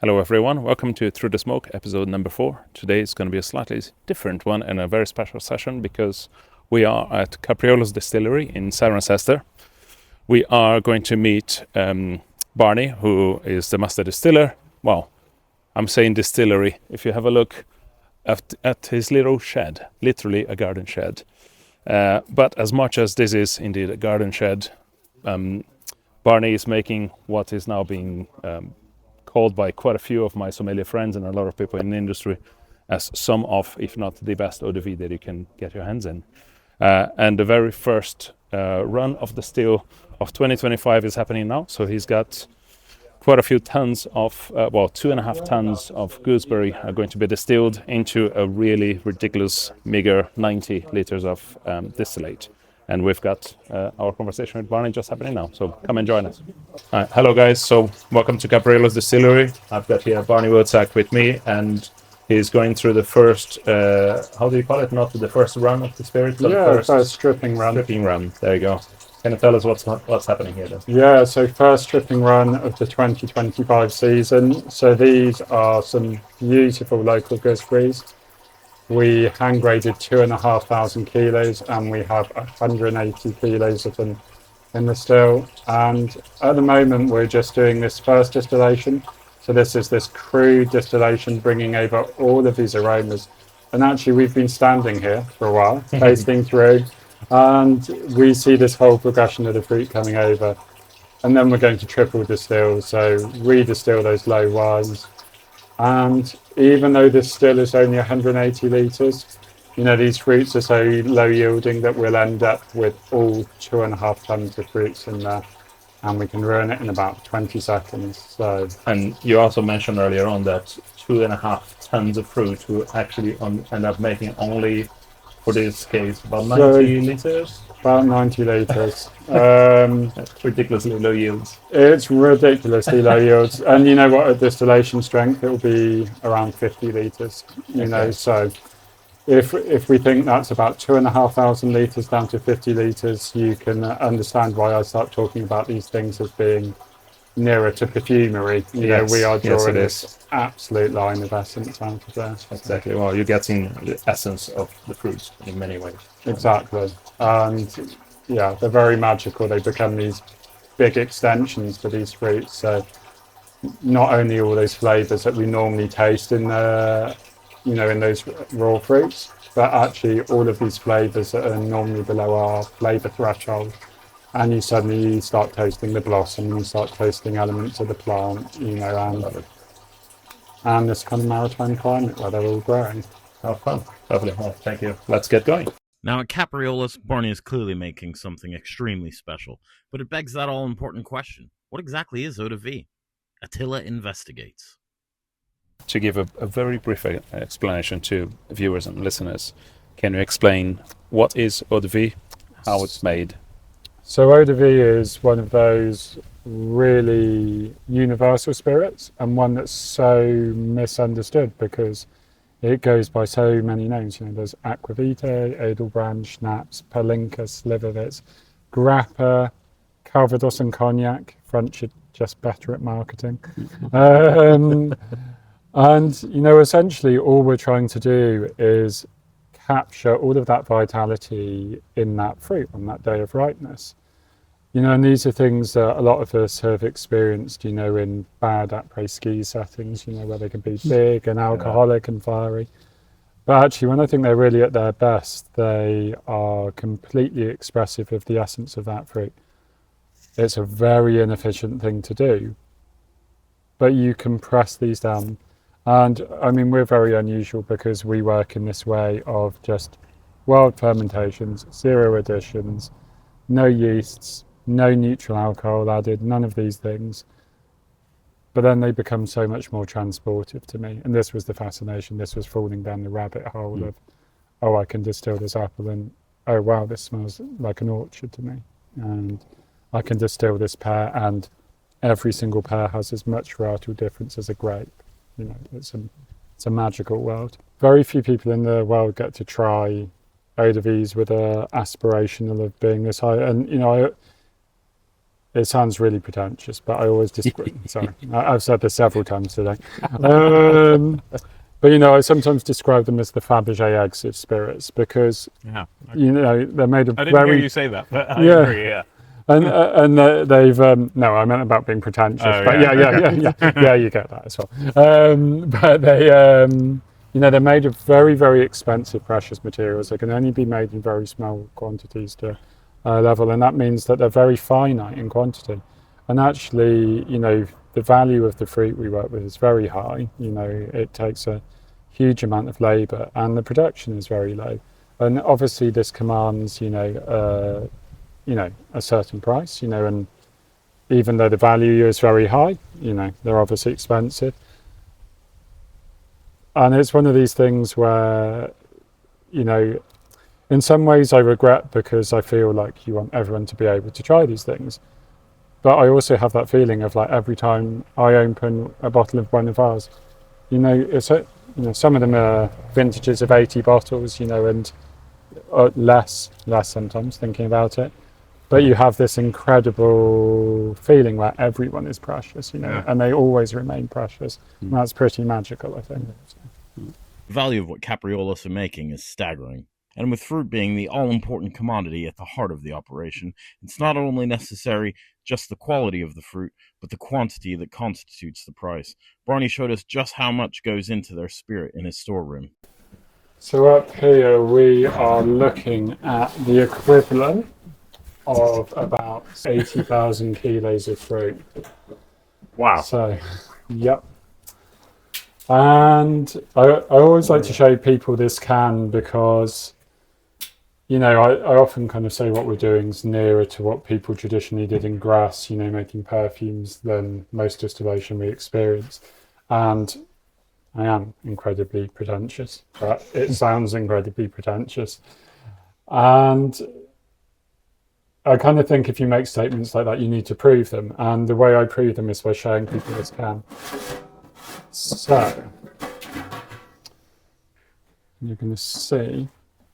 Hello everyone, welcome to Through the Smoke episode number 4. Today is going to be a slightly different one and a very special session because we are at Capreolus Distillery in Cirencester. We are going to meet Barney, who is the master distiller. Well, I'm saying distillery. If you have a look at his little shed, literally a garden shed. But as much as this is indeed a garden shed, Barney is making what is now being called by quite a few of my sommelier friends and a lot of people in the industry as some of, if not the best Eaux de Vie that you can get your hands in. And the very first run of the still of 2025 is happening now. So he's got quite a few tons of, 2.5 tons of gooseberry are going to be distilled into a really ridiculous meager 90 liters of distillate. And we've got our conversation with Barney just happening now. So come and join us. Hello, guys. So welcome to Capreolus Distillery. I've got here Barney Wilczak with me, and he's going through the first, how do you call it? Not the first run of the spirit, but the first stripping run. Stripping run. There you go. Can you tell us what's happening here then? Yeah, so first stripping run of the 2025 season. So these are some beautiful local gooseberries. We hand graded 2,500 kilos and we have 180 kilos of them in the still. And at the moment, we're just doing this first distillation. So this is this crude distillation, bringing over all of these aromas. And actually, we've been standing here for a while, tasting through, and we see this whole progression of the fruit coming over. And then we're going to triple distill, so redistill those low wines. And even though this still is only 180 litres, you know, these fruits are so low yielding that we'll end up with all 2.5 tons of fruits in there, and we can ruin it in about 20 seconds. So, and you also mentioned earlier on that 2.5 tons of fruit will actually end up making only, for this case, about 90 litres? About 90 litres. That's ridiculously low yields. It's ridiculously low yields. And you know what, at distillation strength, it will be around 50 litres, you know. So if we think that's about 2,500 litres down to 50 litres, you can understand why I start talking about these things as being nearer to perfumery. You know, we are drawing this absolute line of essence out of there. Exactly. Well, you're getting the essence of the fruit in many ways. Exactly. And yeah, they're very magical. They become these big extensions to these fruits. So not only all those flavours that we normally taste in the, you know, in those raw fruits, but actually all of these flavours that are normally below our flavour threshold. And you suddenly start tasting the blossom, and you start tasting elements of the plant, you know, and this kind of maritime climate where they're all growing. Oh, fun. Lovely. Well, thank you. Let's get going. Now, at Capreolus, Barney is clearly making something extremely special, but it begs that all-important question. What exactly is Eau de Vie? Attila investigates. To give a very brief explanation to viewers and listeners, can you explain what is Eau de Vie, how it's made? So Eau de Vie is one of those really universal spirits, and one that's so misunderstood because it goes by so many names. You know, there's Aquavita, Edelbrand, Schnapps, Palinka, Slivovitz, Grappa, Calvados and Cognac. French are just better at marketing. And, you know, essentially all we're trying to do is capture all of that vitality in that fruit on that day of ripeness. You know, and these are things that a lot of us have experienced, you know, in bad après-ski settings, you know, where they can be big and alcoholic and fiery. But actually, when I think they're really at their best, they are completely expressive of the essence of that fruit. It's a very inefficient thing to do, but you can press these down. And I mean, we're very unusual because we work in this way of just wild fermentations, 0 additions, no yeasts, no neutral alcohol added, none of these things. But then they become so much more transportive to me. And this was the fascination. This was falling down the rabbit hole of, oh, I can distill this apple and, oh, wow, this smells like an orchard to me. And I can distill this pear, and every single pear has as much varietal difference as a grape. You know, it's a magical world. Very few people in the world get to try Eau de Vies with a aspirational of being this high. And, you know, it sounds really pretentious, but I always describe. Sorry, I've said this several times today. But I sometimes describe them as the Fabergé eggs of spirits because Yeah. they're made of I didn't very. hear you say that, but I Yeah. agree. Yeah. And they've no, I meant about being pretentious, but yeah, yeah, you get that as well. But they, they're made of very, very expensive precious materials. They can only be made in very small quantities to level, and that means that they're very finite in quantity. And actually, the value of the fruit we work with is very high. It takes a huge amount of labour, and the production is very low. And obviously, this commands, a certain price, and even though the value is very high, they're obviously expensive. And it's one of these things where, in some ways I regret because I feel like you want everyone to be able to try these things. But I also have that feeling of like every time I open a bottle of one of ours, some of them are vintages of 80 bottles, and less sometimes thinking about it. But you have this incredible feeling where everyone is precious, and they always remain precious. And that's pretty magical, I think. The value of what Capreolus are making is staggering. And with fruit being the all-important commodity at the heart of the operation, it's not only necessary just the quality of the fruit, but the quantity that constitutes the price. Barney showed us just how much goes into their spirit in his storeroom. So up here we are looking at the equivalent of about 80,000 kilos of fruit. Wow. So, yep. And I always like to show people this can because, I often kind of say what we're doing is nearer to what people traditionally did in Grasse, making perfumes than most distillation we experience. And I am incredibly pretentious, but it sounds incredibly pretentious. And I kind of think if you make statements like that, you need to prove them. And the way I prove them is by showing people this can. So, you're going to see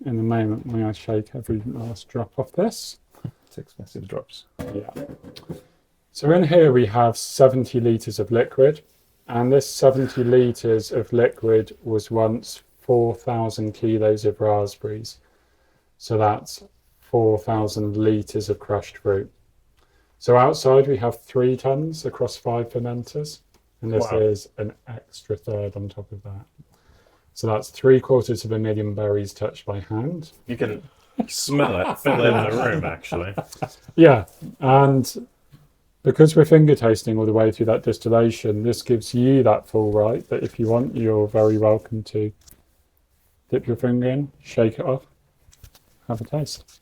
in a moment when I shake every last drop off this. 6 massive drops. Yeah. So in here we have 70 litres of liquid. And this 70 litres of liquid was once 4,000 kilos of raspberries. So that's 4,000 litres of crushed fruit. So outside we have 3 tonnes across 5 fermenters, and this is an extra third on top of that. So that's 750,000 berries touched by hand. You can smell it, feel it in the room, actually. Yeah, and because we're finger tasting all the way through that distillation, this gives you that full right that if you want, you're very welcome to dip your finger in, shake it off, have a taste.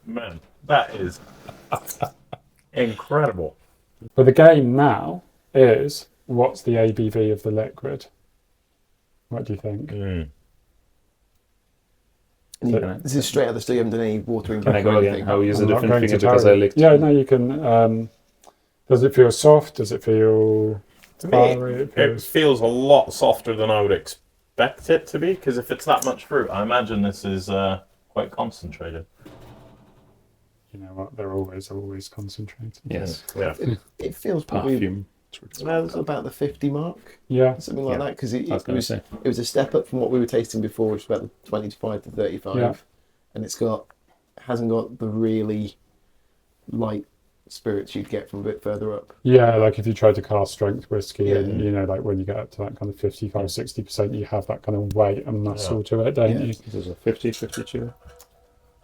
Man, that is incredible. But the game now is, what's the ABV of the liquid? What do you think? This is straight out of the still. You haven't done any watering. Can I go again? How use a I'm not different going finger to because tell I you. licked. Yeah, no, you can. Does it feel soft? Does it feel To me, fiery? it feels a lot softer than I would expect it to be, because if it's that much fruit, I imagine this is quite concentrated. You know what? They're always concentrated. Yes. Yeah. It feels probably Perfume. about the 50 mark, Yeah. something like Yeah. that, because it I was going to was say. it was a step up from what we were tasting before, which was about the 25 to 35, Yeah. and hasn't got the really light spirits you'd get from a bit further up. Yeah, like if you try to cast strength whiskey, Yeah. and like when you get up to that kind of 55-60%, you have that kind of weight and muscle to it, don't Yeah. you? This is a 50, 52.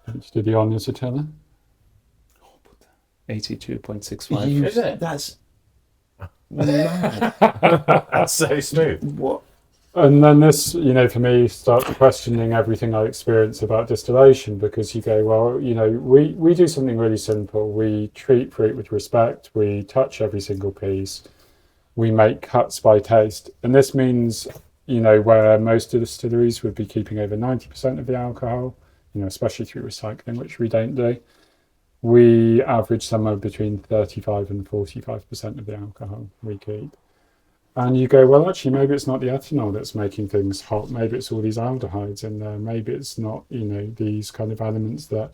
Don't you do the honours, Attila? 82.65. Is it? That's mad. That's so smooth. What? And then this, for me, starts questioning everything I experience about distillation, because you go, well, we do something really simple. We treat fruit with respect. We touch every single piece. We make cuts by taste. And this means, where most of the distilleries would be keeping over 90% of the alcohol, especially through recycling, which we don't do. We average somewhere between 35 and 45% of the alcohol we keep. And you go, well, actually, maybe it's not the ethanol that's making things hot. Maybe it's all these aldehydes in there. Maybe it's not, these kind of elements that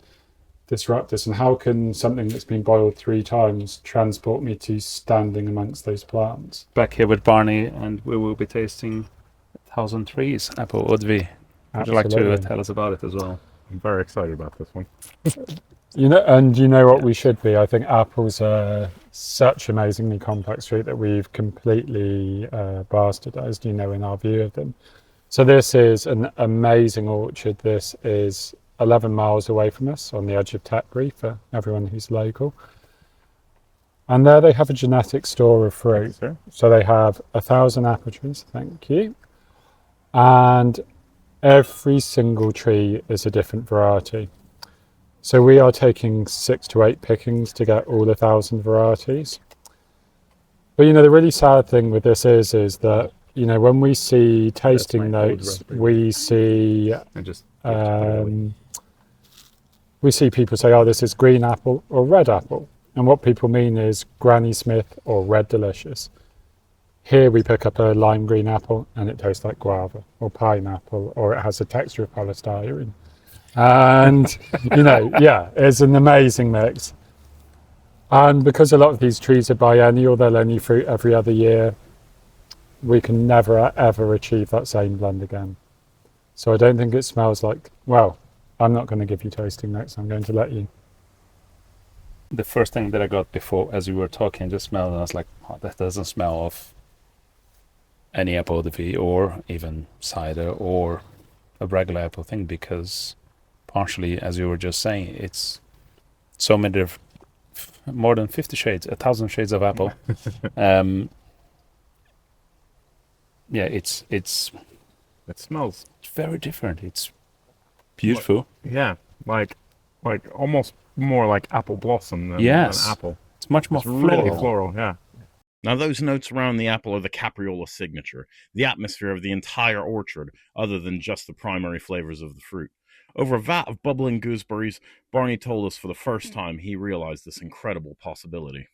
disrupt us. And how can something that's been boiled 3 times transport me to standing amongst those plants? Back here with Barney, and we will be tasting 1,000 Trees apple Eaux de Vie. Would you like to tell us about it as well? I'm very excited about this one. And you know what we should be? I think apples are such amazingly complex fruit that we've completely bastardized, in our view of them. So this is an amazing orchard. This is 11 miles away from us on the edge of Tetbury for everyone who's local. And there they have a genetic store of fruit. So they have 1,000 apple trees, thank you. And every single tree is a different variety. So we are taking 6 to 8 pickings to get all 1,000 varieties. But the really sad thing with this is that when we see tasting notes, we see people say, "Oh, this is green apple or red apple," and what people mean is Granny Smith or Red Delicious. Here we pick up a lime green apple and it tastes like guava or pineapple, or it has the texture of polystyrene. And it's an amazing mix. And because a lot of these trees are biennial, they'll only fruit every other year, we can never ever achieve that same blend again. So I don't think it smells like, well, I'm not going to give you tasting notes, I'm going to let you. The first thing that I got before, as you were talking, just smelled, and I was like, oh, that doesn't smell of any apple Eau de Vie or even cider or a regular apple thing, because partially, as you were just saying, it's so many more than 50 shades, 1,000 shades of apple. It smells very different. It's beautiful. Like almost more like apple blossom than apple. It's much more it's really floral. Now, those notes around the apple are the Capreolus signature, the atmosphere of the entire orchard, other than just the primary flavors of the fruit. Over a vat of bubbling gooseberries, Barney told us for the first time he realized this incredible possibility.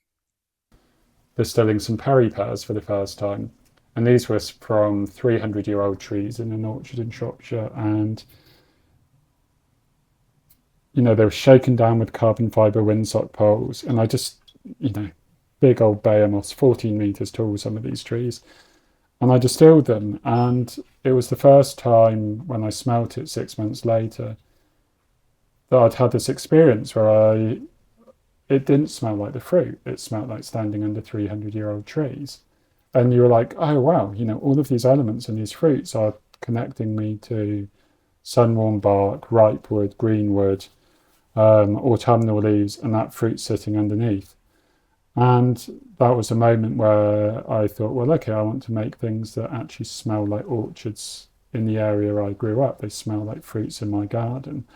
Distilling some Perry pears for the first time. And these were from 300-year-old trees in an orchard in Shropshire. And, they were shaken down with carbon fibre windsock poles. And I just, big old behemoths, 14 metres tall, some of these trees. And I distilled them, and it was the first time when I smelt it 6 months later that I'd had this experience where it didn't smell like the fruit, it smelled like standing under 300-year-old trees. And you were like, oh wow, all of these elements in these fruits are connecting me to sun-warm bark, ripe wood, green wood, autumnal leaves, and that fruit sitting underneath. And that was a moment where I thought, well, okay, I want to make things that actually smell like orchards in the area I grew up. They smell like fruits in my garden.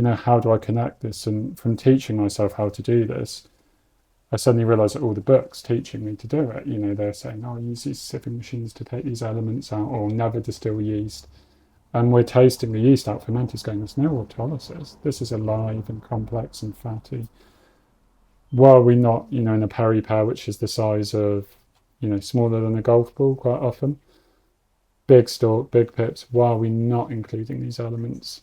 How do I connect this? And from teaching myself how to do this, I suddenly realized that all the books teaching me to do it, they're saying, oh, use these sieving machines to take these elements out, or never distill yeast. And we're tasting the yeast out fermenters going, there's no autolysis. This is alive and complex and fatty. Why are we not, in a Perry pear, which is the size of, smaller than a golf ball quite often, big stalk, big pips, why are we not including these elements?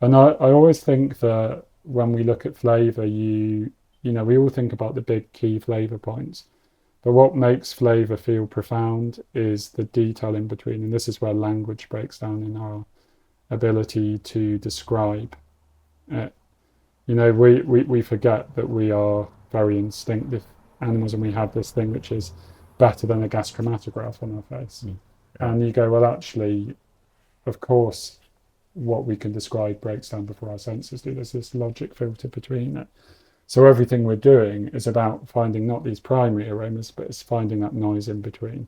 And I always think that when we look at flavour, we all think about the big key flavour points. But what makes flavour feel profound is the detail in between. And this is where language breaks down in our ability to describe it. We forget that we are very instinctive animals, and we have this thing which is better than a gas chromatograph on our face. And you go, well, actually, of course, what we can describe breaks down before our senses do. There's this logic filter between it. So everything we're doing is about finding not these primary aromas, but it's finding that noise in between.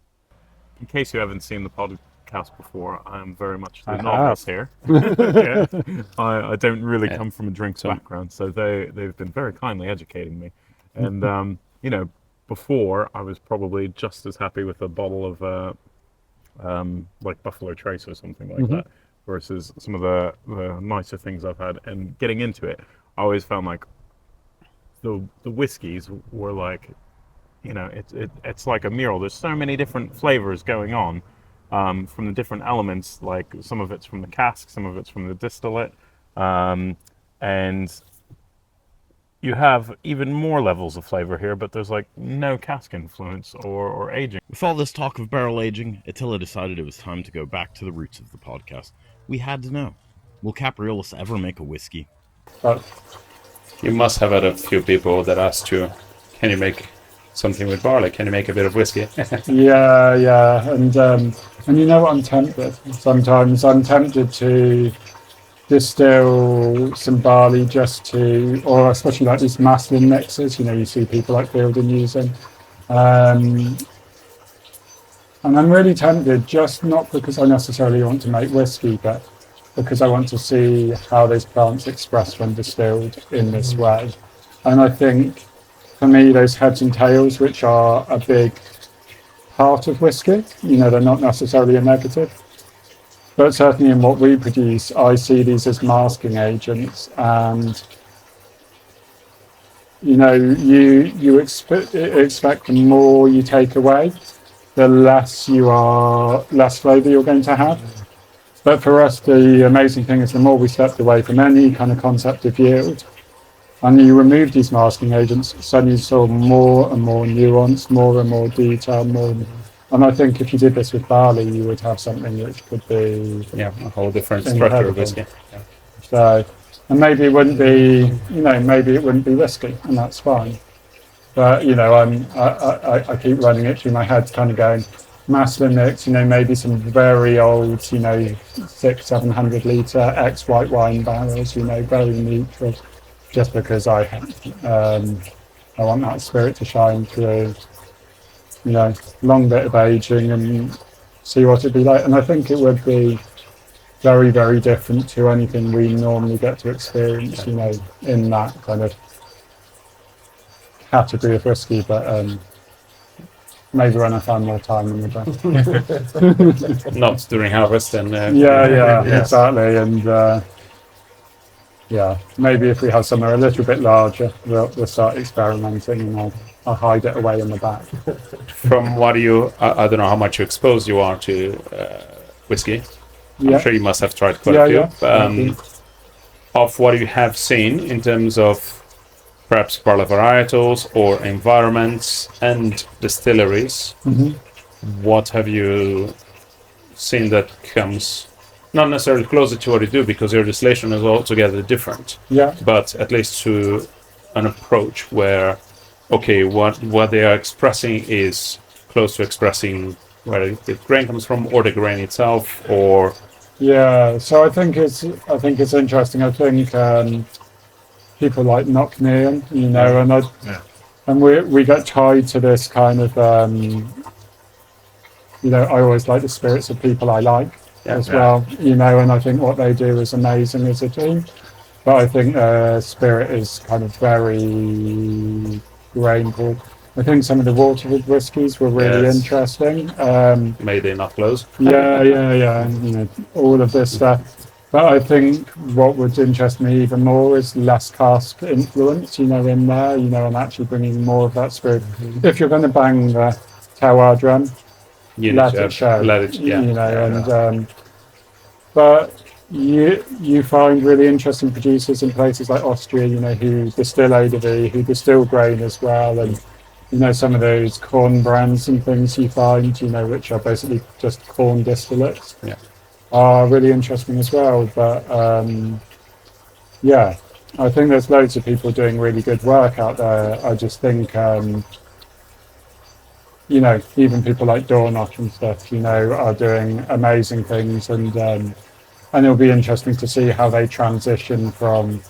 In case you haven't seen the podcast before, I am very much the novice here. I don't really come from a drinks background, so they've been very kindly educating me. And before I was probably just as happy with a bottle of like Buffalo Trace or something like that, versus some of the nicer things I've had. And getting into it, I always found like the whiskeys were like, it's like a mural. There's so many different flavors going on from the different elements. Like some of it's from the cask, some of it's from the distillate, and you have even more levels of flavor here, but there's like no cask influence or aging. With all this talk of barrel aging, Attila decided it was time to go back to the roots of the podcast. We had to know, will Capreolus ever make a whiskey? You must have had a few people that asked you, can you make something with barley? Can you make a bit of whiskey? Yeah. And you know what, I'm tempted. Sometimes I'm tempted to distill some barley just to, or especially like these maslin mixers, you see people like Fielding using. And I'm really tempted, just not because I necessarily want to make whiskey, but because I want to see how those plants express when distilled in this way. And I think, for me, those heads and tails, which are a big part of whiskey, they're not necessarily a negative. But certainly in what we produce, I see these as masking agents, and you expect the more you take away, the less flavour you're going to have. But for us, the amazing thing is the more we stepped away from any kind of concept of yield, and you remove these masking agents, suddenly you saw more and more nuance, more and more detail, and I think if you did this with barley, you would have something which could be a whole different structure of whiskey. Yeah. So, and maybe it wouldn't be, whiskey, and that's fine. But I keep running it through my head, kind of going, maslin mix, maybe some very old, 600-700 litre ex-white wine barrels, very neutral, just because I want that spirit to shine through. Long bit of aging and see what it'd be like. And I think it would be very, very different to anything we normally get to experience, in that kind of category of whiskey. But maybe when I find more time in the day. Not during harvest and... exactly. And maybe if we have somewhere a little bit larger, we'll start experimenting, and I'll hide it away in the back. From what I don't know how much exposed you are to whiskey. I'm sure you must have tried quite a few. Of what you have seen in terms of perhaps barley varietals or environments and distilleries, what have you seen that comes not necessarily closer to what you do, because your distillation is altogether different, but at least to an approach where what they are expressing is close to expressing where the grain comes from, or the grain itself, or so I think it's interesting. I think people like Knocknean, and we get tied to this kind of I always like the spirits of people I like as well, and I think what they do is amazing as a team, but I think spirit is kind of very grainful. I think some of the waterwood whiskies were really interesting. May they not close? And, all of this stuff. But I think what would interest me even more is less cask influence, in there, and actually bringing more of that spirit. If you're going to bang the terroir drum, let it show. But you find really interesting producers in places like Austria, who distill Eaux de Vie, who distill grain as well, and some of those corn brands and things you find, which are basically just corn distillates, are really interesting as well. But I think there's loads of people doing really good work out there. I just think even people like Dornoch and stuff, are doing amazing things, and it'll be interesting to see how they transition from.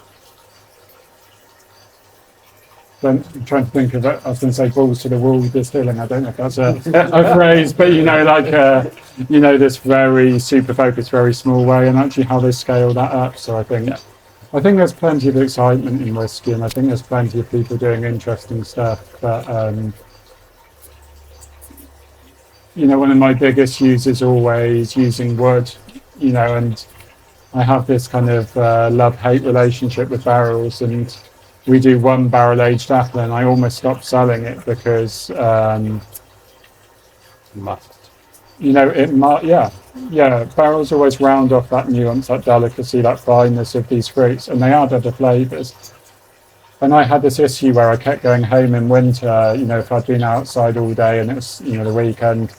I'm trying to think of it. I was going to say balls to the wall distilling. I don't know if that's a phrase, but this very super focused, very small way, and actually how they scale that up. So I think there's plenty of excitement in whiskey, and I think there's plenty of people doing interesting stuff. But one of my big issues is always using wood, and I have this kind of love-hate relationship with barrels, and we do one barrel aged apple, and I almost stopped selling it because it might, barrels always round off that nuance, that delicacy, that fineness of these fruits, and they add other flavours. And I had this issue where I kept going home in winter, if I'd been outside all day and it was, the weekend,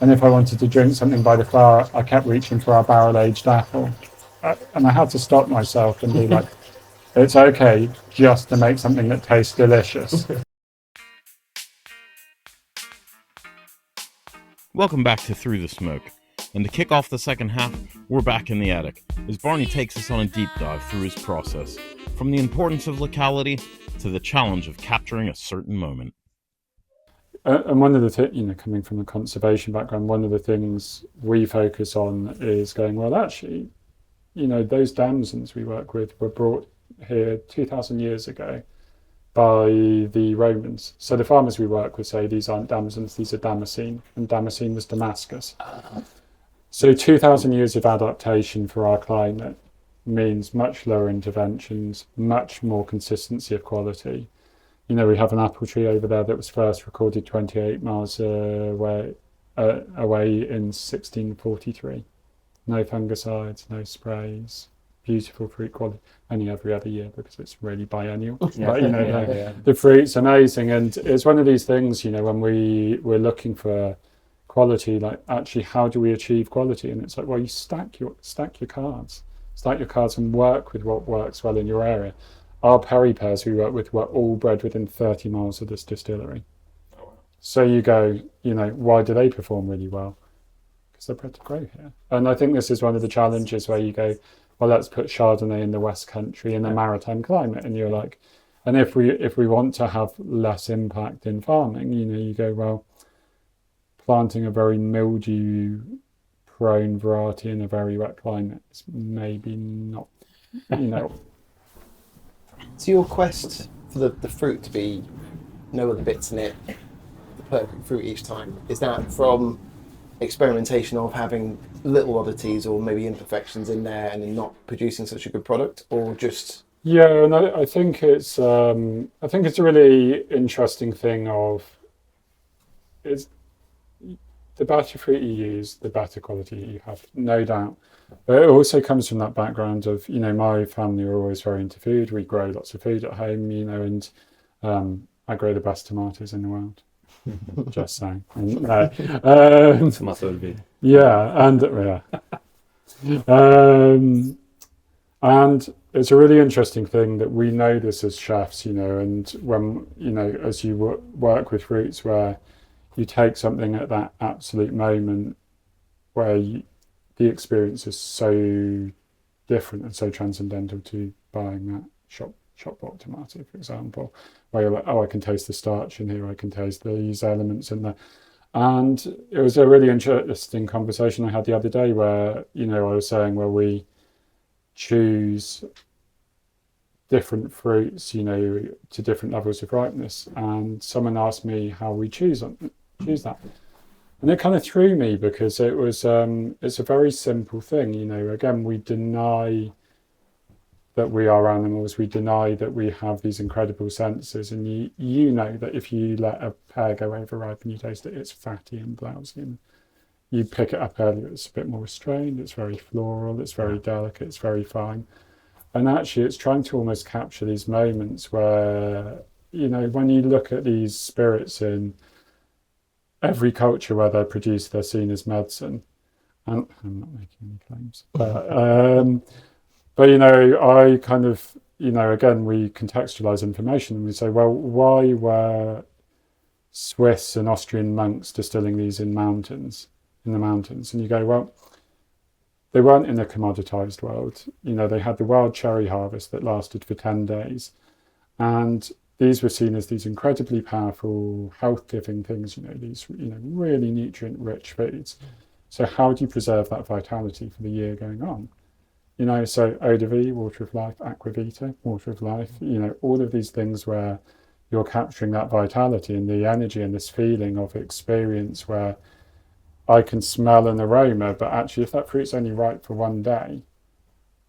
and if I wanted to drink something by the fire, I kept reaching for our barrel-aged apple. And I had to stop myself and be like, it's okay just to make something that tastes delicious. Welcome back to Through the Smoke. And to kick off the second half, we're back in the attic, as Barney takes us on a deep dive through his process, from the importance of locality to the challenge of capturing a certain moment. And one of the things, coming from a conservation background, one of the things we focus on is going, well, actually, those damsons we work with were brought here 2,000 years ago by the Romans. So the farmers we work with say these aren't damsons, these are Damascene, and Damascene was Damascus. So 2,000 years of adaptation for our climate means much lower interventions, much more consistency of quality. We have an apple tree over there that was first recorded 28 miles away in 1643. No fungicides, no sprays, beautiful fruit quality, only every other year because it's really biennial. But the fruit's amazing, and it's one of these things, when we're looking for quality, like actually how do we achieve quality? And it's like, well, you stack your cards and work with what works well in your area. Our Perry pears we work with were all bred within 30 miles of this distillery. So you go, why do they perform really well? Because they're bred to grow here. And I think this is one of the challenges where you go, well, let's put Chardonnay in the West Country in a maritime climate, and you're like, and if we want to have less impact in farming, you go, well, planting a very mildew-prone variety in a very wet climate is maybe not, So your quest for the fruit to be no other bits in it, the perfect fruit each time, is that from experimentation of having little oddities or maybe imperfections in there and then not producing such a good product, or just? Yeah, and I think it's a really interesting thing of it's the better fruit you use, the better quality you have, no doubt. But it also comes from that background of, my family are always very into food. We grow lots of food at home, and I grow the best tomatoes in the world. Just saying. And it's a really interesting thing that we know this as chefs, and when, as you work with fruits where you take something at that absolute moment where the experience is so different and so transcendental to buying that shop bought tomato, for example, where you're like, oh, I can taste the starch in here, I can taste these elements in there. And it was a really interesting conversation I had the other day where, I was saying, well, we choose different fruits, to different levels of ripeness. And someone asked me how we choose that. And it kind of threw me because it was, it's a very simple thing, again, we deny that we are animals, we deny that we have these incredible senses, and you know that if you let a pear go overripe and you taste it, it's fatty and blousy, and you pick it up earlier, it's a bit more restrained, it's very floral, it's very delicate, it's very fine. And actually it's trying to almost capture these moments where, when you look at these spirits in every culture where they're produced, they're seen as medicine. And I'm not making any claims, but I kind of, again, we contextualize information and we say, well, why were Swiss and Austrian monks distilling these in the mountains? And you go, well, they weren't in a commoditized world. They had the wild cherry harvest that lasted for 10 days. And these were seen as these incredibly powerful, health-giving things, these, really nutrient-rich foods. So how do you preserve that vitality for the year going on? So Eaux de Vie, water of life, aqua vita, water of life, all of these things where you're capturing that vitality and the energy and this feeling of experience where I can smell an aroma, but actually if that fruit's only ripe for one day,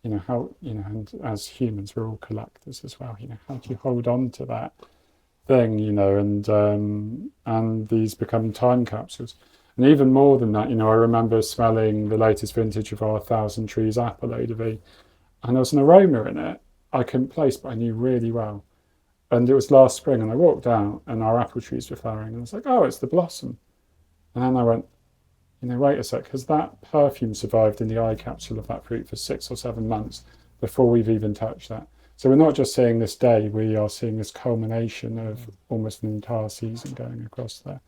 how, and as humans, we're all collectors as well. How do you hold on to that thing, and these become time capsules. And even more than that, I remember smelling the latest vintage of our 1,000 Trees apple, Eaux de Vie, and there was an aroma in it I couldn't place, but I knew really well. And it was last spring, and I walked out, and our apple trees were flowering, and I was like, oh, it's the blossom. And then I went, wait a sec, has that perfume survived in the eye capsule of that fruit for 6 or 7 months before we've even touched that? So we're not just seeing this day, we are seeing this culmination of almost an entire season going across there.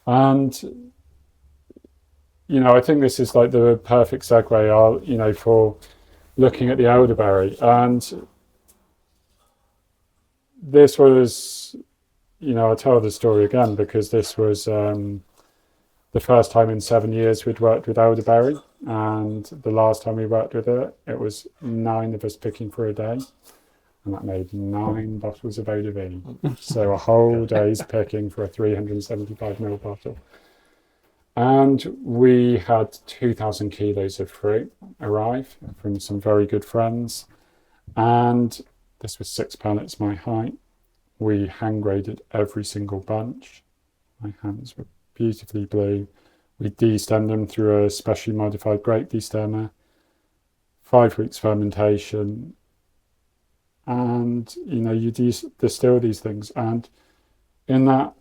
And, I think this is like the perfect segue, for looking at the elderberry. And this was, I'll tell the story again, because this was the first time in 7 years we'd worked with elderberry, and the last time we worked with it, it was 9 of us picking for a day, and that made 9 bottles of Eau de Vie. So a whole day's picking for a 375ml bottle. And we had 2,000 kilos of fruit arrive from some very good friends, and this was 6 pallets my height. We hand graded every single bunch. My hands were beautifully blue. We destemmed them through a specially modified grape destemmer, 5 weeks fermentation, and you distill these things. And in that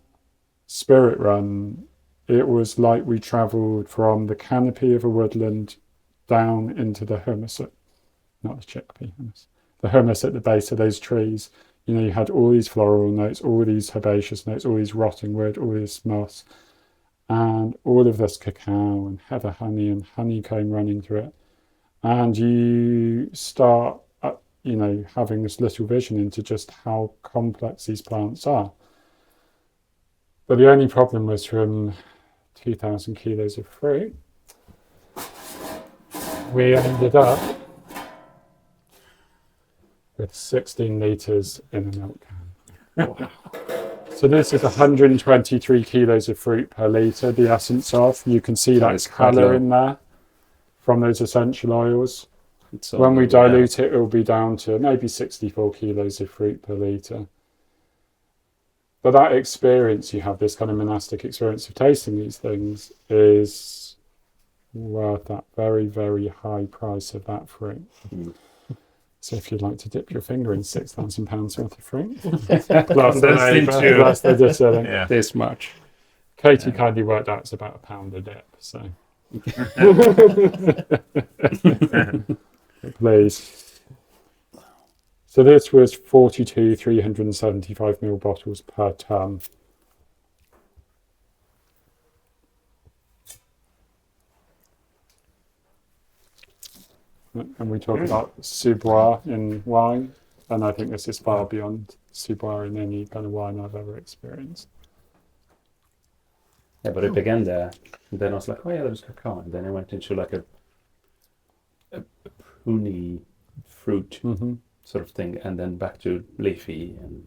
spirit run, it was like we travelled from the canopy of a woodland down into the humus, not the chickpea humus, the humus at the base of those trees. You had all these floral notes, all these herbaceous notes, all these rotting wood, all this moss, and all of this cacao and heather honey and honeycomb running through it. And you start, having this little vision into just how complex these plants are. But the only problem was from 2,000 kilos of fruit, we ended up with 16 litres in a milk can. Wow. So this is 123 kilos of fruit per litre, the essence of. You can see that colour in there from those essential oils. When we dilute it, it will be down to maybe 64 kilos of fruit per litre. But that experience, you have this kind of monastic experience of tasting these things, is worth that very, very high price of that fruit. So if you'd like to dip your finger in £6,000 worth of fruit, plus the distilling, this much. Katie kindly worked out it's about £1 a dip. So please. So this was 42 375ml bottles per tonne. And we talk about Subois in wine, and I think this is far beyond Subois in any kind of wine I've ever experienced. Yeah, but it began there, and then I was like, oh yeah, there's cacao, and then I went into like a pruny fruit sort of thing, and then back to leafy and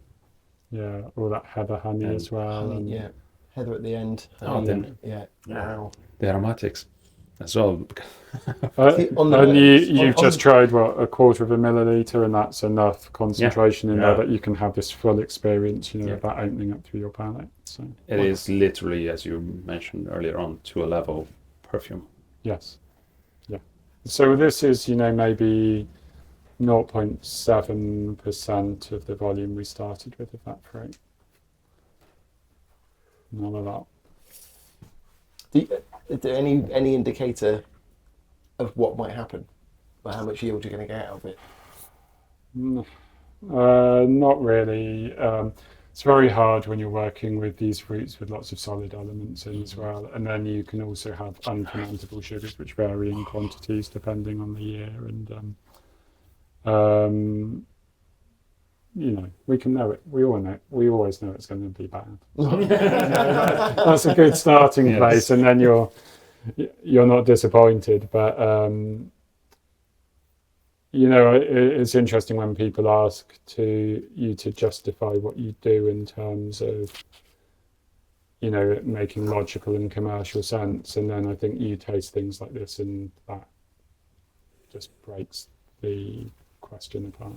all that heather honey as well. Honey, and heather at the end. Wow. The aromatics as well. And you've just tried a quarter of a milliliter, and that's enough concentration in there that you can have this full experience, of that opening up through your palate. So it is literally, as you mentioned earlier on, to a level perfume. Yes. Yeah. So this is, maybe 0.7% of the volume we started with of that fruit. Not a lot. Is there any indicator of what might happen, or how much yield you're going to get out of it? Not really. It's very hard when you're working with these fruits with lots of solid elements in as well, and then you can also have unfermentable sugars which vary in quantities depending on the year, and we can know it. We all know. We always know it's going to be bad. That's a good starting place, and then you're not disappointed. But it's interesting when people ask you to justify what you do in terms of making logical and commercial sense, and then I think you taste things like this, and that just breaks the question apart.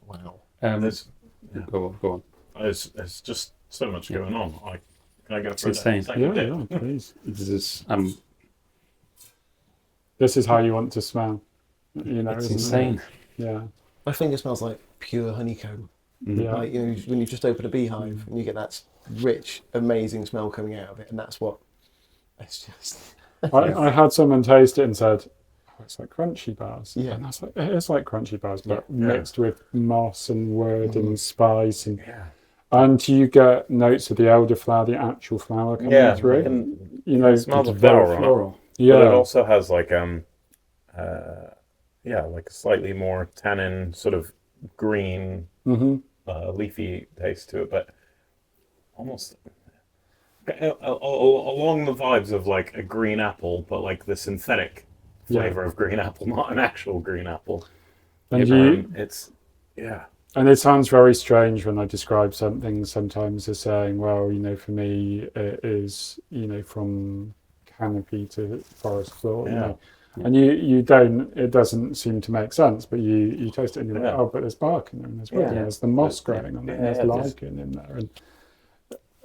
Wow. There's Go on. there's just so much going on. Can I go It's for insane. a second dip? Yeah, please. This is This is how you want to smell. You know, it's isn't insane. it? Yeah. My finger smells like pure honeycomb. Yeah. Like, you know, when you've just opened a beehive and you get that rich, amazing smell coming out of it, and that's what. It's just. I had someone taste it and said, "Oh, it's like crunchy bars." Yeah. And I was like, "It is like crunchy bars, but Yeah. mixed with moss and wood and spice, and Yeah. and you get notes of the elderflower, the actual flower coming through. You know, smell the It's very flower on it. floral. yeah, But it also has like like a slightly more tannin, sort of green, leafy taste to it, but almost along the vibes of like a green apple, but like the synthetic flavor of green apple, not an actual green apple. and It's And it sounds very strange when I describe something sometimes as saying, well, you know, for me, it is, you know, from canopy to forest floor, you know. And you don't, it doesn't seem to make sense, but you taste it and you're like, oh, but there's bark in there, and there's wood, and there's the moss growing on it, and there's lichen in there.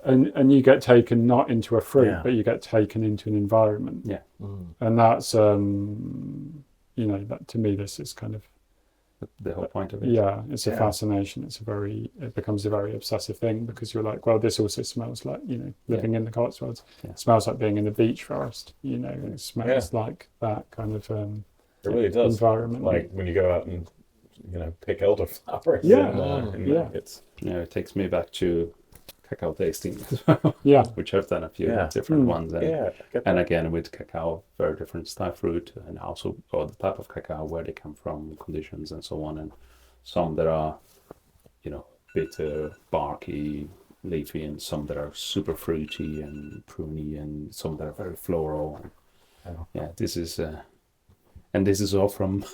And you get taken not into a fruit, but you get taken into an environment. Yeah. And that's, you know, that to me, this is kind of, The whole point of it. yeah, it's a fascination. It becomes a very obsessive thing because you're like, well, this also smells like, you know, living in the Cotswolds. It smells like being in the beech forest, you know, it smells like that kind of it really does. environment. Like when you go out and, you know, pick elderflowers in markets. Yeah, it takes me back to cacao tasting, Yeah. which I've done a few different ones. And, And again, with cacao, very different style fruit, and also the type of cacao, where they come from, conditions, and so on. And some that are, you know, bitter, barky, leafy, and some that are super fruity and pruny, and some that are very floral. And, this is, and this is all from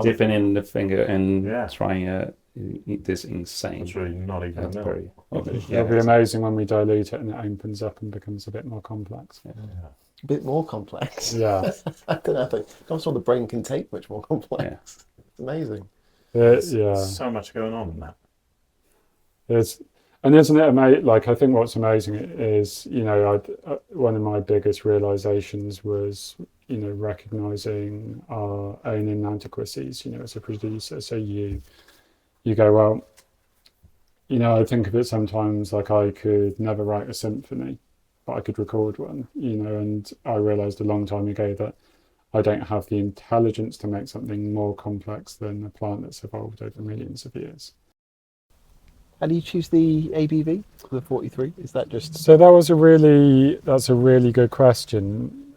dipping in the finger and trying this insane. it's really not even That's milk. very It'll be amazing when we dilute it and it opens up and becomes a bit more complex. A bit more complex. Yeah. I don't know. I think I'm sure the brain can take much more complex. It's amazing. There's so much going on in that. And isn't it amazing? Like, I think what's amazing is, you know, one of my biggest realizations was, you know, recognizing our own inadequacies, you know, as a producer. So you go, well, you know, I think of it sometimes like I could never write a symphony, but I could record one, you know, and I realized a long time ago that I don't have the intelligence to make something more complex than a plant that's evolved over millions of years. How do you choose the ABV for the 43? Is that just... So that's a really good question.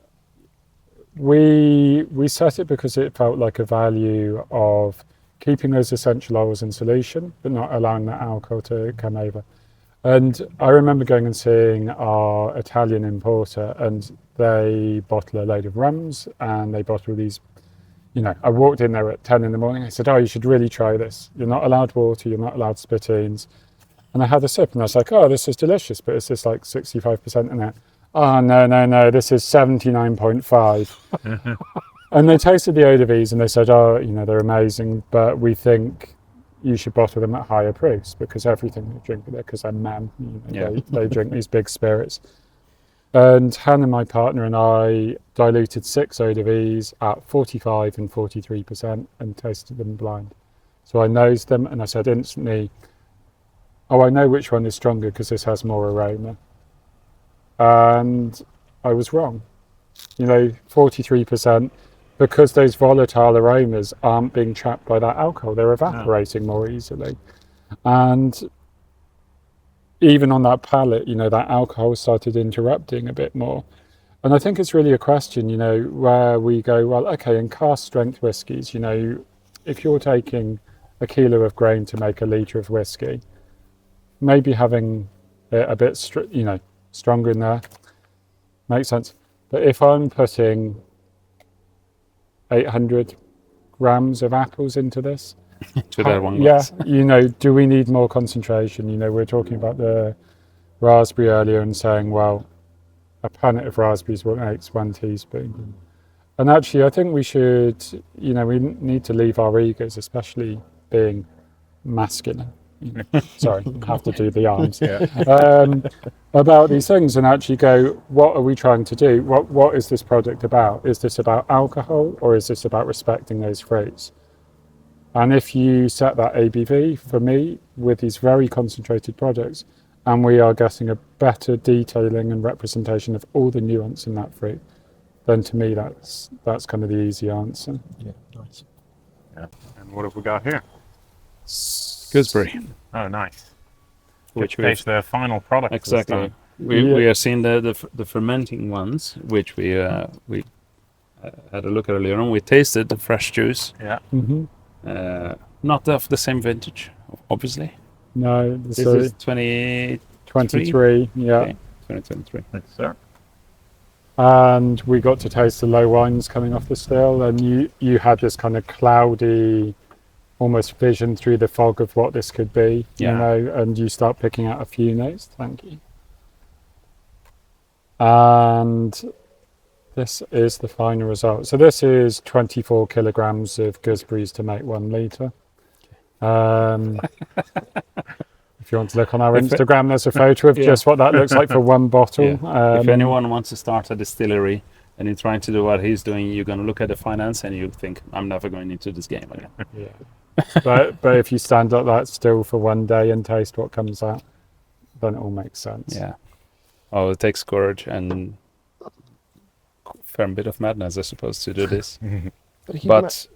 We set it because it felt like a value of keeping those essential oils in solution, but not allowing that alcohol to come over. And I remember going and seeing our Italian importer, and they bottle a load of rums, and they bottle these, you know, I walked in there at 10 in the morning. I said, oh, you should really try this. You're not allowed water, you're not allowed spittoons. And I had a sip and I was like, oh, this is delicious, but it's just like 65% in it. Oh, no, this is 79.5. And they tasted the Eaux de Vie and they said, oh, you know, they're amazing, but we think you should bottle them at higher proofs because everything they drink, because they're men, you know, they drink these big spirits. And Hannah, my partner, and I diluted 6 Eaux de Vies at 45 and 43% and tasted them blind. So I nosed them and I said instantly, oh, I know which one is stronger because this has more aroma. And I was wrong. You know, 43%, because those volatile aromas aren't being trapped by that alcohol, they're evaporating more easily. And even on that palate, you know, that alcohol started interrupting a bit more. And I think it's really a question, you know, where we go, well, okay, in cask strength whiskies, you know, if you're taking a kilo of grain to make a litre of whiskey, maybe having it a bit, stronger in there makes sense. But if I'm putting 800 grams of apples into this, to that one glass. You know, do we need more concentration? You know, we're talking about the raspberry earlier and saying, well, a punnet of raspberries makes 1 teaspoon. And actually, I think we should, we need to leave our egos, especially being masculine. Sorry, have to do the arms. About these things and actually go, what are we trying to do? What is this project about? Is this about alcohol or is this about respecting those fruits? And if you set that ABV, for me, with these very concentrated projects, and we are getting a better detailing and representation of all the nuance in that fruit, then to me that's kind of the easy answer. Yeah, nice. Yeah. And what have we got here? Gooseberry. Oh, nice. Which we taste the final product. Exactly. We are seeing the fermenting ones, which we had a look earlier on. We tasted the fresh juice. Yeah. Mm-hmm. Not of the same vintage, obviously. No, This is 2023. Yeah. Okay, 2023. Thanks, sir. And we got to taste the low wines coming off the still, and you had this kind of cloudy, almost vision through the fog of what this could be, and you start picking out a few notes. Thank you. And this is the final result. So this is 24 kilograms of gooseberries to make 1 litre. If you want to look on our Instagram, there's a photo of just what that looks like for 1 bottle. Yeah. If anyone wants to start a distillery and you're trying to do what he's doing, you're going to look at the finance and you think, I'm never going into this game again. Yeah. but if you stand up that still for 1 day and taste what comes out, then it all makes sense. Yeah. Oh, it takes courage and a fair bit of madness, I suppose, to do this. But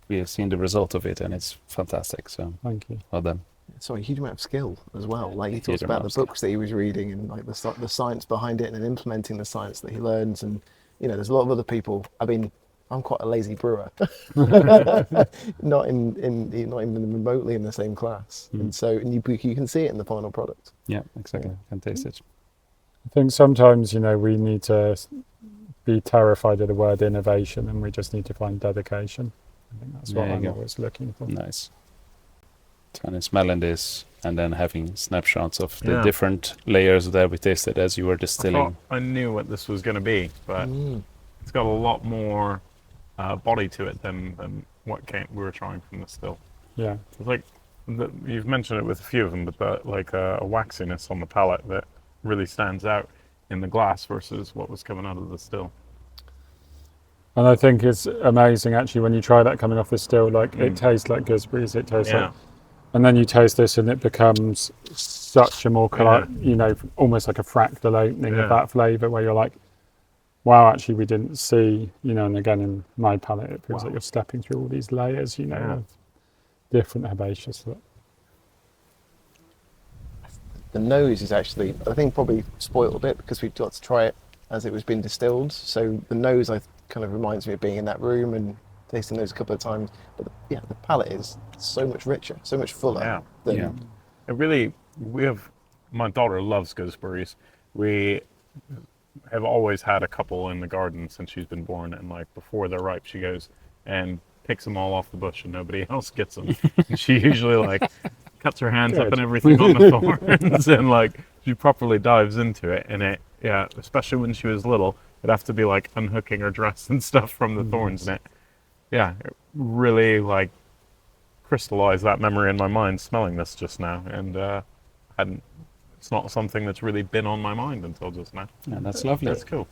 we have seen the result of it and it's fantastic. So thank you. Well done. So a huge amount of skill as well. Like he talks about the books that he was reading and like the science behind it and implementing the science that he learns. And there's a lot of other people. I mean, I'm quite a lazy brewer, not even remotely in the same class. And so you can see it in the final product. Yeah, exactly. You can taste it. I think sometimes we need to be terrified of the word innovation, and we just need to find dedication. I think that's what I'm always looking for. Nice. And smelling this and then having snapshots of the different layers that we tasted as you were distilling. I knew what this was going to be, but it's got a lot more body to it than what we were trying from the still. Yeah. It's like you've mentioned it with a few of them, but like a waxiness on the palate that really stands out in the glass versus what was coming out of the still. And I think it's amazing actually when you try that coming off the still, like it tastes like gooseberries, it tastes like, and then you taste this and it becomes such a more, almost like a fractal opening of that flavour where you're like, wow, actually we didn't see, and again in my palate it feels like you're stepping through all these layers, of different herbaceous. The nose is actually, I think, probably spoiled a bit because we got to try it as it was being distilled. So the nose kind of reminds me of being in that room and tasting those a couple of times. But the palate is so much richer, so much fuller. It really, my daughter loves gooseberries. We have always had a couple in the garden since she's been born, and like before they're ripe, she goes and picks them all off the bush and nobody else gets them. And she usually like cuts her hands up and everything on the thorns and like she properly dives into it. And it, especially when she was little, it'd have to be like unhooking her dress and stuff from the thorns, and it really like crystallized that memory in my mind smelling this just now, and it's not something that's really been on my mind until just now. Yeah, that's lovely. That's cool.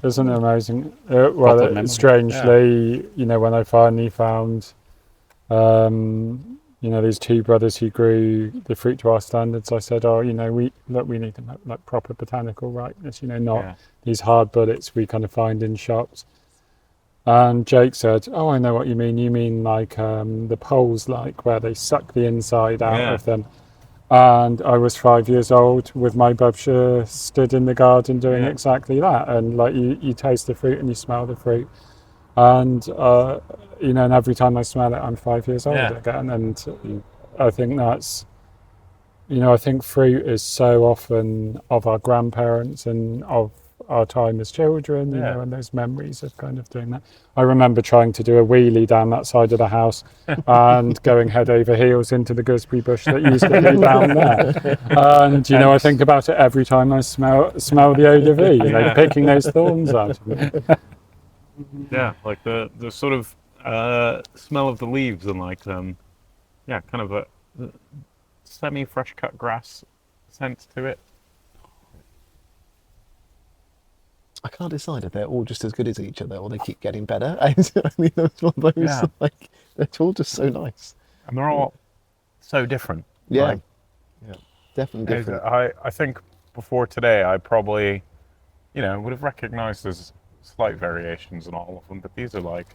Isn't it amazing? Strangely, when I finally found these 2 brothers who grew the fruit to our standards, I said, we need to make like proper botanical ripeness, not these hard bullets we kind of find in shops. And Jake said, oh, I know what you mean. You mean like the poles, like where they suck the inside out of them. And I was 5 years old with my bubsha stood in the garden doing exactly that. And like you taste the fruit and you smell the fruit. And, and every time I smell it, I'm 5 years old again. And I think that's, I think fruit is so often of our grandparents and of our time as children, and those memories of kind of doing that. I remember trying to do a wheelie down that side of the house and going head over heels into the gooseberry bush that used to be down there. And, I think about it every time I smell the Eau de Vie, picking those thorns out of it. Yeah, like the sort of smell of the leaves and like yeah, kind of a semi-fresh cut grass sense to it. I can't decide if they're all just as good as each other or they keep getting better. I mean, that's one of those, Yeah. like, they're all just so nice. And they're all so different. Yeah. Like, Yeah. Definitely different. I think before today I probably, you know, would have recognized there's slight variations in all of them, but these are like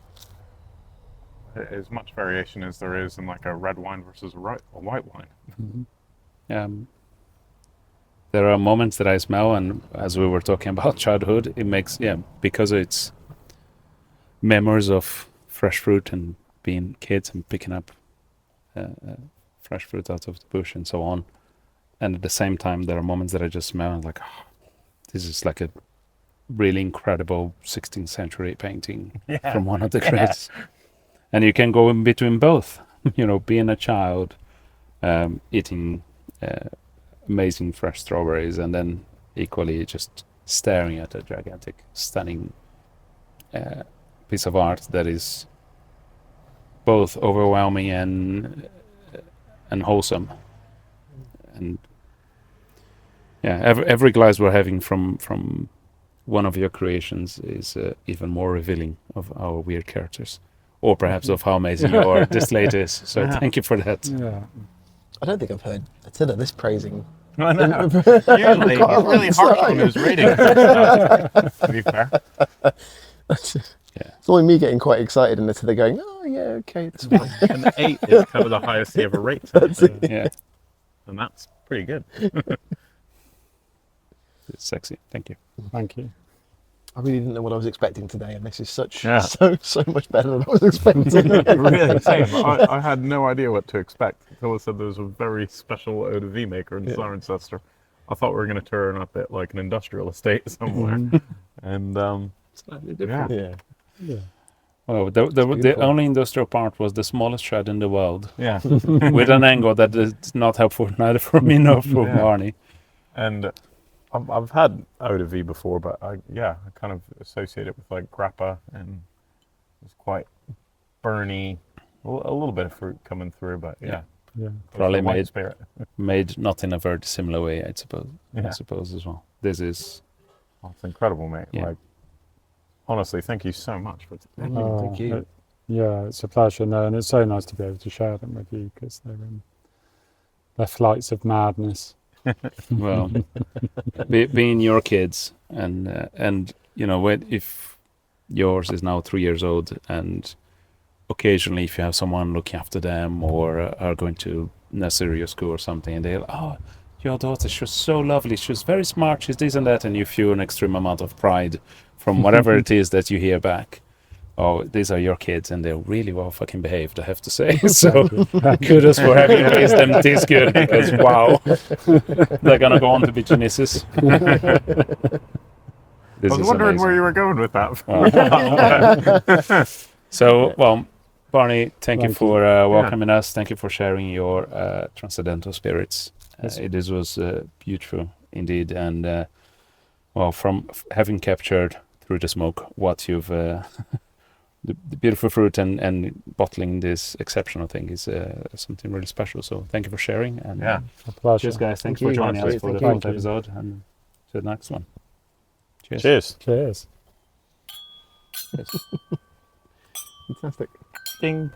as much variation as there is in like a red wine versus a white wine. There are moments that I smell, and as we were talking about childhood, it makes, because it's memories of fresh fruit and being kids and picking up fresh fruit out of the bush and so on. And at the same time, there are moments that I just smell and like, oh, this is like a really incredible 16th century painting from one of the greats. And you can go in between both, you know, being a child, eating amazing fresh strawberries, and then equally just staring at a gigantic, stunning piece of art that is both overwhelming and wholesome. And every glass we're having from one of your creations is even more revealing of our weird characters, or perhaps of how amazing your distillate is. So thank you for that. Yeah. I don't think I've heard Attila this praising. I know. Usually he's really harsh on his ratings and stuff, to be fair. It's only me getting quite excited and Attila going, oh yeah, okay, it's fine. And the 8 is kind of the highest he ever rates. Yeah, And that's pretty good. it's sexy. Thank you. Thank you. I really didn't know what I was expecting today, and this is so much better than I was expecting. Really, same. I had no idea what to expect until I said there was a very special Eau de Vie maker in Cirencester. I thought we were going to turn up at like an industrial estate somewhere, and Slightly different. Yeah. Well, the only industrial part was the smallest shed in the world, yeah, with an angle that is not helpful neither for me nor for Barney. and I've had Eau de Vie before, but I kind of associate it with like grappa, and it's quite burny, a little bit of fruit coming through, but Yeah. Probably the white made spirit. made not in a very dissimilar way, I suppose. Yeah. I suppose as well. This is Oh, it's incredible, mate. Yeah. Like, honestly, thank you so much for today. Thank you. Yeah, it's a pleasure. No, and it's so nice to be able to share them with you because they're flights of madness. well, being your kids, and you know, if yours is now 3 years old, and occasionally if you have someone looking after them or are going to nursery or school or something, and they're your daughter, she was so lovely, she was very smart, she's this and that, and you feel an extreme amount of pride from whatever it is that you hear back. Oh, these are your kids, and they're really well fucking behaved, I have to say. So kudos for having raised them this good, because wow, they're gonna go on to be geniuses. I was wondering where you were going with that. So, well, Barney, thank you Thank for welcoming us. Thank you for sharing your transcendental spirits. This was beautiful indeed, and well, from having captured through the smoke what you've the beautiful fruit and bottling this exceptional thing is something really special. So thank you for sharing, and A pleasure. cheers, guys. Thanks Thank for you. joining us Thank for the you. fourth Thank you. episode, and to the next one. Cheers. Cheers. Cheers. Cheers. Fantastic. Ding.